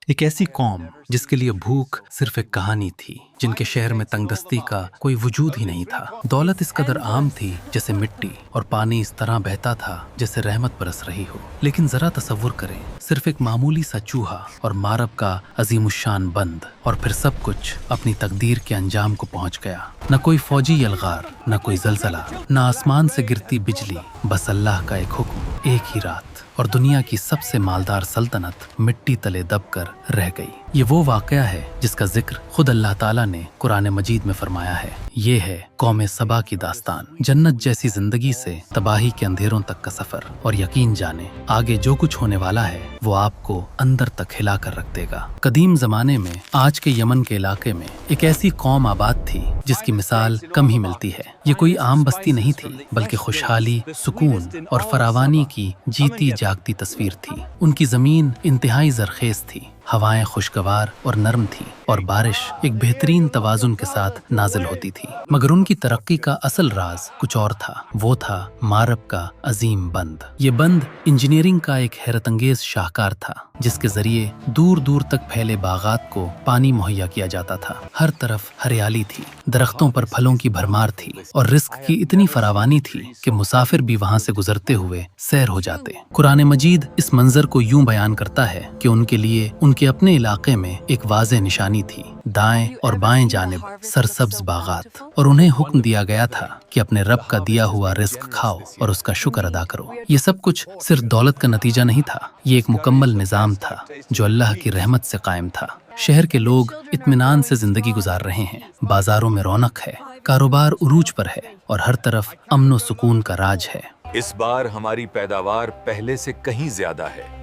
ایک ایسی قوم जिसके लिए भूख सिर्फ एक कहानी थी, जिनके शहर में तंगदस्ती का कोई वजूद ही नहीं था। दौलत इस कदर आम थी जैसे मिट्टी, और पानी इस तरह बहता था जैसे रहमत बरस रही हो। लेकिन जरा तसव्वुर करें, सिर्फ एक मामूली सा चूहा और मारब का अजीमुशान बंद, और फिर सब कुछ अपनी तकदीर के अंजाम को पहुंच गया। न कोई फौजी यलगार, न कोई जलजला, न आसमान से गिरती बिजली, बस अल्लाह का एक हुक्म, एक ही रात, और दुनिया की सबसे मालदार सल्तनत मिट्टी तले दबकर रह गई। ये वो वाकया है जिसका जिक्र खुद अल्लाह ताला ने कुरान मजीद में फरमाया है। ये है कौम सबा की दास्तान। जन्नत जैसी जिंदगी से तबाही के अंधेरों तक का सफर, और यकीन जाने आगे जो कुछ होने वाला है वो आपको अंदर तक हिला कर रख देगा। कदीम जमाने में आज के यमन के इलाके में एक ऐसी कौम आबाद थी जिसकी मिसाल कम ही मिलती है। ये कोई आम बस्ती नहीं थी, बल्कि खुशहाली, सुकून और फरावानी की जीती जागती तस्वीर थी। उनकी जमीन इंतहाई जरखेज थी, हवाएं खुशगवार और नरम थी, और बारिश एक बेहतरीन तवाजुन के साथ नाजिल होती थी। मगर उनकी तरक्की का असल राज कुछ और था। वो था मारब का अजीम बंद। ये बंद इंजीनियरिंग का एक हैरतअंगेज शाहकार था, जिसके जरिए दूर दूर तक फैले बागात को पानी मुहैया किया जाता था। हर तरफ हरियाली थी, दरख्तों पर फलों की भरमार थी, और रिस्क की इतनी फरावानी थी कि मुसाफिर भी वहां से गुजरते हुए सैर हो जाते। कुरान मजीद इस मंजर को यूं बयान करता है कि उनके लिए उनके अपने इलाके में एक वाज़ेह निशानी थी, दाएं और बाएं जानिब सरसब्ज बागात, और उन्हें हुक्म दिया गया था कि अपने रब का दिया हुआ रिस्क खाओ और उसका शुक्र अदा करो। ये सब कुछ सिर्फ दौलत का नतीजा नहीं था, ये एक मुकम्मल निजाम था जो अल्लाह की रहमत से कायम था। शहर के लोग इत्मीनान से जिंदगी गुजार रहे हैं, बाजारों में रौनक है, कारोबार उरूज पर है, और हर तरफ अमन व सुकून का राज है। इस बार हमारी पैदावार पहले से कहीं ज्यादा है,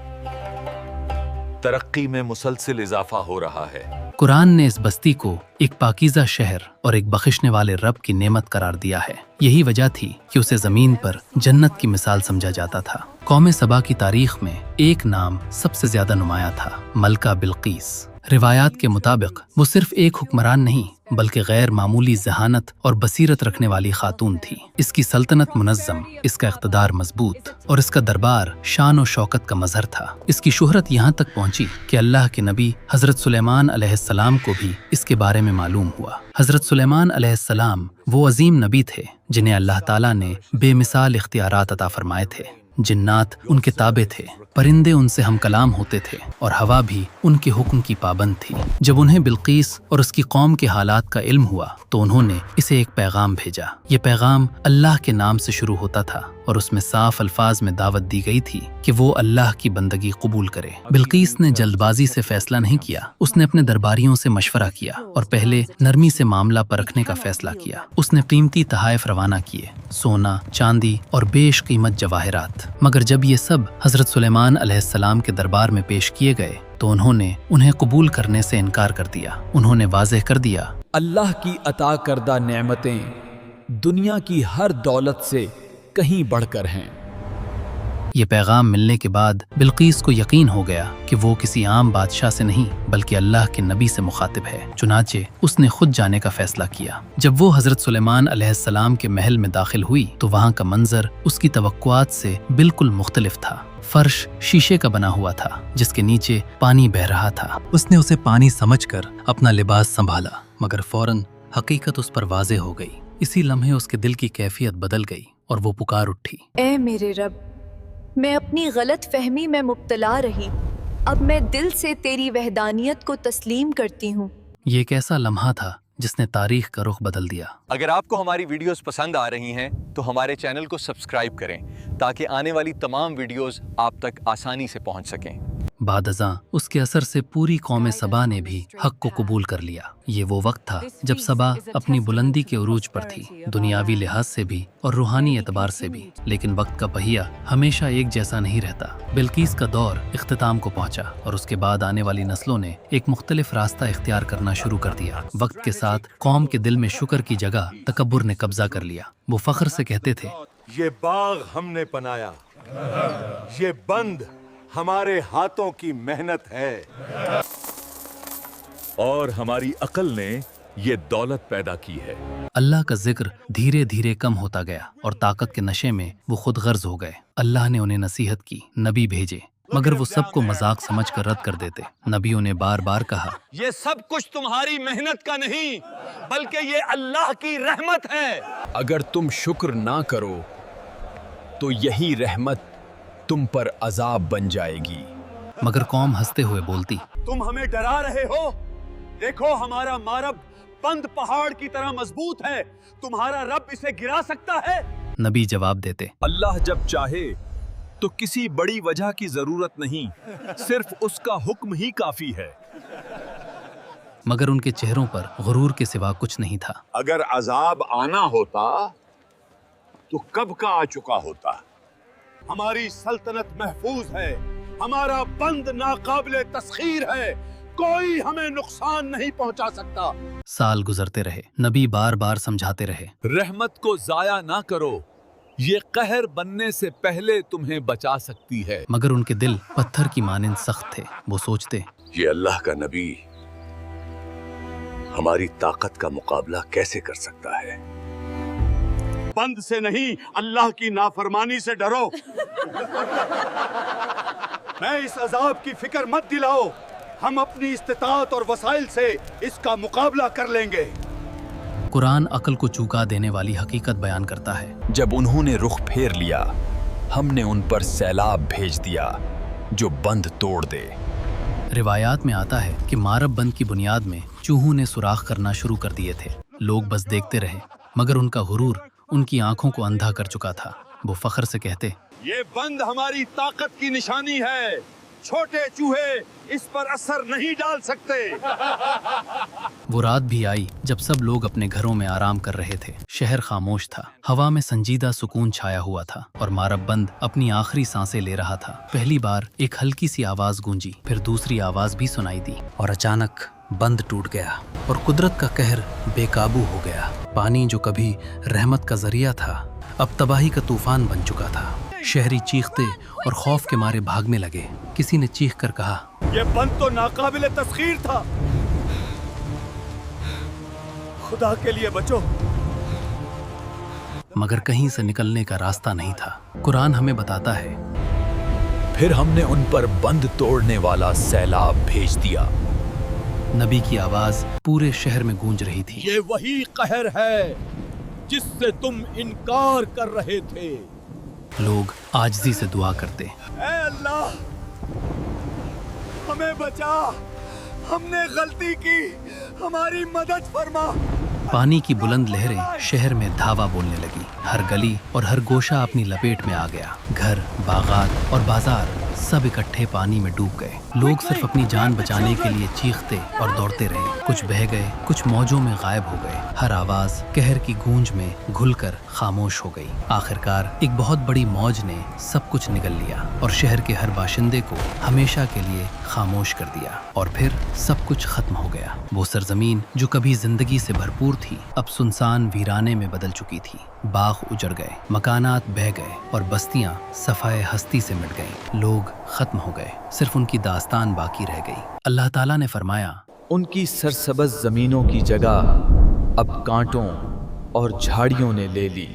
तरक्की में मुसलसिल इजाफा हो रहा है। कुरान ने इस बस्ती को एक पाकीज़ा शहर और एक बख्शिशने वाले रब की नेमत करार दिया है। यही वजह थी कि उसे जमीन पर जन्नत की मिसाल समझा जाता था। कौम सबा की तारीख में एक नाम सबसे ज्यादा नुमाया था, मलका बिल्कीस। रिवायात के मुताबिक वो सिर्फ एक हुक्मरान नहीं, बल्कि गैर मामूली जहानत और बसीरत रखने वाली खातून थी। इसकी सल्तनत मुनज़्ज़म, इसका इक़्तिदार मजबूत, और इसका दरबार शान और शौकत का मजहर था। इसकी शोहरत यहाँ तक पहुँची कि अल्लाह के नबी हज़रत सुलेमान अलैहिस्सलाम को भी इसके बारे में मालूम हुआ। हज़रत सुलेमान अलैहिस्सलाम वो अजीम नबी थे जिन्हें अल्लाह ताला ने बेमिसाल इख्तियारात अता फरमाए थे। जिन्नात उनके ताबे थे, परिंदे उनसे हम कलाम होते थे, और हवा भी उनके हुक्म की पाबंद थी। जब उन्हें बिल्कीस और उसकी कौम के हालात का इल्म हुआ तो उन्होंने इसे एक पैगाम भेजा। ये पैगाम अल्लाह के नाम से शुरू होता था, और उसमें साफ अल्फाज में दावत दी गई थी कि वो अल्लाह की बंदगी कबूल करे। बिल्कीस ने जल्दबाजी से फैसला नहीं किया। उसने अपने दरबारियों से मशवरा किया और पहले नरमी से मामला परखने का फैसला किया। उसने कीमती तहाइफ रवाना किए, सोना, चांदी और बेश कीमत जवाहरात। मगर जब ये सब हजरत सुलेमान अलैहिस्सलाम के दरबार में पेश किए गए तो उन्होंने उन्हें कबूल करने से इनकार कर दिया। उन्होंने वाज़ेह कर दिया, अल्लाह की अता करदा नेमतें दुनिया की हर दौलत से कहीं बढ़कर हैं। ये पैगाम मिलने के बाद बिल्कीस को यकीन हो गया कि वो किसी आम बादशाह से नहीं बल्कि अल्लाह के नबी से मुखातिब है। चुनाचे उसने खुद जाने का फैसला किया। जब वो हजरत सुलेमान अलैहिस्सलाम के महल में दाखिल हुई तो वहाँ का मंजर उसकी तवक्कुआत से बिल्कुल मुख्तलिफ था। फर्श शीशे का बना हुआ था जिसके नीचे पानी बह रहा था। उसने उसे पानी समझकर अपना लिबास संभाला, मगर फौरन हकीकत उस पर वाज़ेह हो गई। इसी लम्हे उसके दिल की कैफियत बदल गई और वो पुकार उठी, ऐ मेरे रब, मैं अपनी गलत फहमी में मुब्तला रही, अब मैं दिल से तेरी वहदानियत को तस्लीम करती हूँ। ये एक ऐसा लम्हा था जिसने तारीख का रुख बदल दिया। अगर आपको हमारी वीडियोस पसंद आ रही हैं तो हमारे चैनल को सब्सक्राइब करें ताकि आने वाली तमाम वीडियोस आप तक आसानी से पहुंच सकें। बादज़ां उसके असर से पूरी कौम सबा ने भी हक को कबूल कर लिया। ये वो वक्त था जब सबा अपनी बुलंदी के उरूज पर थी, दुनियावी लिहाज से भी और रूहानी एतबार से भी। लेकिन वक्त का पहिया हमेशा एक जैसा नहीं रहता। बिल्कीस का दौर इख्तिताम को पहुंचा और उसके बाद आने वाली नस्लों ने एक मुख्तलिफ रास्ता इख्तियार करना शुरू कर दिया। वक्त के साथ कौम के दिल में शुक्र की जगह तकब्बुर ने कब्जा कर लिया। वो फख्र से कहते थे, ये बाग हमने बनाया, ये बंद हमारे हाथों की मेहनत है, और हमारी अकल ने ये दौलत पैदा की है। अल्लाह का जिक्र धीरे धीरे कम होता गया और ताकत के नशे में वो खुद गर्ज हो गए। अल्लाह ने उन्हें नसीहत की, नबी भेजे मगर वो सबको मजाक समझकर रद्द कर देते। नबियों ने बार बार कहा, ये सब कुछ तुम्हारी मेहनत का नहीं बल्कि ये अल्लाह की रहमत है। अगर तुम शुक्र ना करो तो यही रहमत तुम पर अजाब बन जाएगी। मगर कौम हंसते हुए बोलती, तुम हमें डरा रहे हो? देखो हमारा मारब बंद पहाड़ की तरह मजबूत है, तुम्हारा रब इसे गिरा सकता है? नबी जवाब देते, अल्लाह जब चाहे तो किसी बड़ी वजह की जरूरत नहीं, सिर्फ उसका हुक्म ही काफी है। मगर उनके चेहरों पर गुरूर के सिवा कुछ नहीं था। अगर अजाब आना होता तो कब का आ चुका होता। हमारी सल्तनत महफूज है, हमारा बंद नाकाबिले तस्खीर है, कोई हमें नुकसान नहीं पहुंचा सकता। साल गुजरते रहे, नबी बार बार समझाते रहे, रहमत को जाया ना करो, ये कहर बनने से पहले तुम्हें बचा सकती है। मगर उनके दिल पत्थर की मानिंद सख्त थे। वो सोचते, ये अल्लाह का नबी हमारी ताकत का मुकाबला कैसे कर सकता है? बंद से नहीं, अल्लाह की नाफरमानी से डरो। मैं इस अजाब की फिक्र मत दिलाओ, हम अपनी इस्तिताअत और वसाइल से इसका मुकाबला कर लेंगे। कुरान अक्ल को चूका देने वाली हकीकत बयान करता है। जब उन्होंने रुख फेर लिया, हमने उन पर सैलाब भेज दिया जो बंद तोड़ दे। रिवायात में आता है कि मारब बंद की बुनियाद में चूहों ने सुराख करना शुरू कर दिए थे। लोग बस देखते रहे, मगर उनका गुरूर उनकी आंखों को अंधा कर चुका था। वो फख्र से कहते, ये बंद हमारी ताकत की निशानी है, छोटे चूहे इस पर असर नहीं डाल सकते। वो रात भी आई जब सब लोग अपने घरों में आराम कर रहे थे। शहर खामोश था, हवा में संजीदा सुकून छाया हुआ था और मारब बंद अपनी आखिरी सांसें ले रहा था। पहली बार एक हल्की सी आवाज गूंजी, फिर दूसरी आवाज भी सुनाई दी और अचानक बंद टूट गया और कुदरत का कहर बेकाबू हो गया। पानी जो कभी रहमत का जरिया था, अब तबाही का तूफान बन चुका था। शहरी चीखते और खौफ के मारे भागने लगे। किसी ने चीख कर कहा, ये बंद तो नाकाबिले तस्खीर था, खुदा के लिए बचो। मगर कहीं से निकलने का रास्ता नहीं था। कुरान हमें बताता है, फिर हमने उन पर बंद तोड़ने वाला सैलाब भेज दिया। नबी की आवाज पूरे शहर में गूंज रही थी, ये वही कहर है जिससे तुम इनकार कर रहे थे। लोग आजिज़ी से दुआ करते, ऐ अल्लाह हमें बचा, हमने गलती की, हमारी मदद फरमा। पानी की बुलंद लहरें शहर में धावा बोलने लगी। हर गली और हर गोशा अपनी लपेट में आ गया। घर, बागात और बाजार सब इकट्ठे पानी में डूब गए। लोग सिर्फ अपनी जान बचाने के लिए चीखते और दौड़ते रहे। कुछ बह गए, कुछ मौजों में गायब हो गए। हर आवाज कहर की गूंज में घुलकर खामोश हो गई। आखिरकार एक बहुत बड़ी मौज ने सब कुछ निगल लिया और शहर के हर बाशिंदे को हमेशा के लिए खामोश कर दिया। और फिर सब कुछ खत्म हो गया। वो सरजमीन जो कभी जिंदगी से भरपूर थी, अब सुनसान वीराने में बदल चुकी थी। बाग उजड़ गए, मकानात बह गए और बस्तियां सफाए हस्ती से मिट गईं। लोग खत्म हो गए, सिर्फ उनकी दास्तान बाकी रह गई। अल्लाह ताला ने फरमाया, उनकी सरसब्ज जमीनों की जगह अब कांटों और झाड़ियों ने ले ली।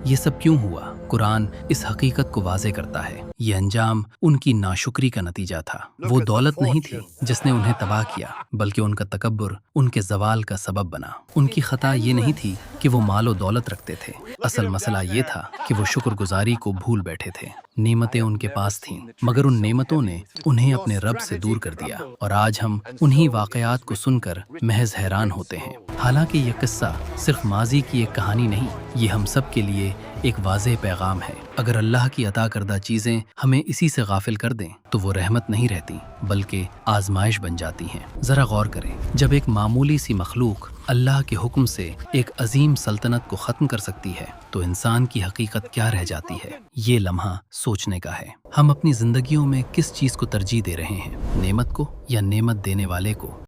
ये सब क्यों हुआ? कुरान इस हकीकत को वाज़े करता है। ये अंजाम उनकी नाशुक्री का नतीजा था। वो दौलत नहीं थी जिसने उन्हें तबाह किया, बल्कि उनका तकब्बुर उनके जवाल का सबब बना। उनकी खता ये नहीं थी कि वो मालो दौलत रखते थे। असल मसला ये था कि वो शुक्रगुजारी को भूल बैठे थे। नेमतें उनके पास थीं, मगर उन नेमतों ने उन्हें अपने रब से दूर कर दिया। और आज हम उन्हीं वाक़यात को सुनकर महज हैरान होते हैं। हालांकि ये किस्सा सिर्फ माजी की एक कहानी नहीं, ये हम सब के लिए एक वाज़ेह पैगाम है। अगर अल्लाह की अता करदा चीज़ें हमें इसी से गाफिल कर दें तो वो रहमत नहीं रहती, बल्कि आजमाइश बन जाती हैं। ज़रा गौर करें, जब एक मामूली सी मखलूक अल्लाह के हुक्म से एक अजीम सल्तनत को ख़त्म कर सकती है, तो इंसान की हकीकत क्या रह जाती है? ये लम्हा सोचने का है। हम अपनी ज़िंदगियों में किस चीज़ को तरजीह दे रहे हैं, नेमत को या नेमत देने वाले को?